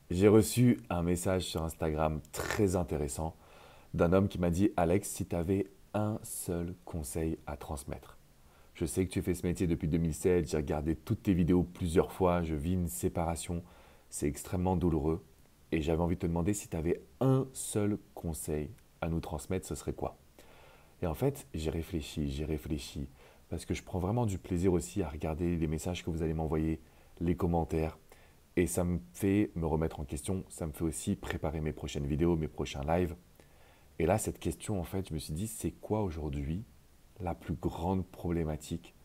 J'ai reçu un message sur Instagram très intéressant d'un homme qui m'a dit: Alex, si tu avais un seul conseil à transmettre. Je sais que tu fais ce métier depuis 2007, j'ai regardé toutes tes vidéos plusieurs fois, je vis une séparation, c'est extrêmement douloureux. Et j'avais envie de te demander si tu avais un seul conseil à nous transmettre, ce serait quoi? Et en fait, j'ai réfléchi, parce que je prends vraiment du plaisir aussi à regarder les messages que vous allez m'envoyer, les commentaires. Et ça me fait me remettre en question, ça me fait aussi préparer mes prochaines vidéos, mes prochains lives. Et là, cette question, en fait, je me suis dit, c'est quoi aujourd'hui la plus grande problématique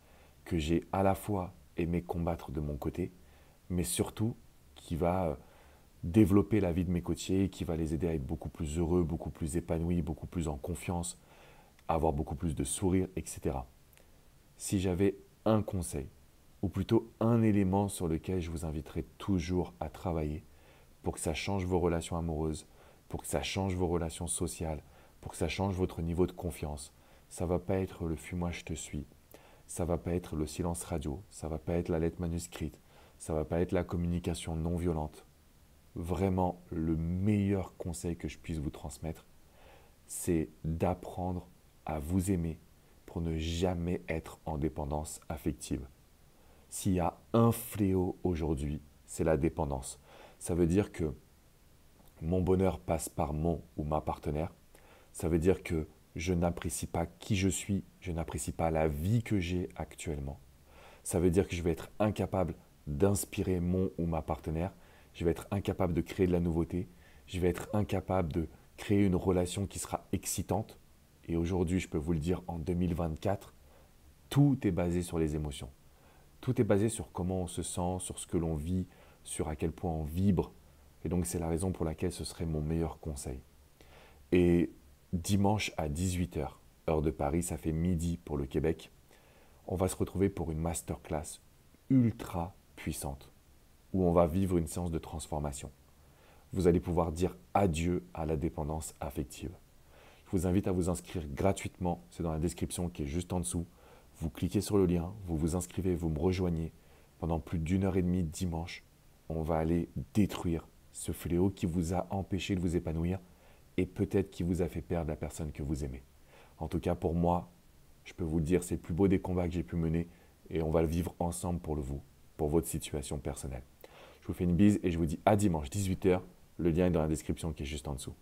que j'ai à la fois aimé combattre de mon côté, mais surtout qui va développer la vie de mes coachés, qui va les aider à être beaucoup plus heureux, beaucoup plus épanouis, beaucoup plus en confiance, à avoir beaucoup plus de sourire, etc. Si j'avais un conseil, ou plutôt un élément sur lequel je vous inviterais toujours à travailler, pour que ça change vos relations amoureuses, pour que ça change vos relations sociales, pour que ça change votre niveau de confiance. Ça va pas être le fuis-moi je te suis, ça va pas être le silence radio, ça va pas être la lettre manuscrite, ça va pas être la communication non violente. Vraiment, le meilleur conseil que je puisse vous transmettre, c'est d'apprendre à vous aimer pour ne jamais être en dépendance affective. S'il y a un fléau aujourd'hui, c'est la dépendance. Ça veut dire que mon bonheur passe par mon ou ma partenaire. Ça veut dire que je n'apprécie pas qui je suis, je n'apprécie pas la vie que j'ai actuellement. Ça veut dire que je vais être incapable d'inspirer mon ou ma partenaire, je vais être incapable de créer de la nouveauté, je vais être incapable de créer une relation qui sera excitante. Et aujourd'hui, je peux vous le dire, en 2024, tout est basé sur les émotions. Tout est basé sur comment on se sent, sur ce que l'on vit, sur à quel point on vibre. Et donc c'est la raison pour laquelle ce serait mon meilleur conseil. Et dimanche à 18 h, heure de Paris, ça fait midi pour le Québec, on va se retrouver pour une masterclass ultra puissante où on va vivre une séance de transformation. Vous allez pouvoir dire adieu à la dépendance affective. Je vous invite à vous inscrire gratuitement, c'est dans la description qui est juste en dessous. Vous cliquez sur le lien, vous vous inscrivez, vous me rejoignez. Pendant plus d'1 h 30 dimanche, on va aller détruire ce fléau qui vous a empêché de vous épanouir et peut-être qui vous a fait perdre la personne que vous aimez. En tout cas, pour moi, je peux vous le dire, c'est le plus beau des combats que j'ai pu mener et on va le vivre ensemble pour le vous, pour votre situation personnelle. Je vous fais une bise et je vous dis à dimanche 18 h. Le lien est dans la description qui est juste en dessous.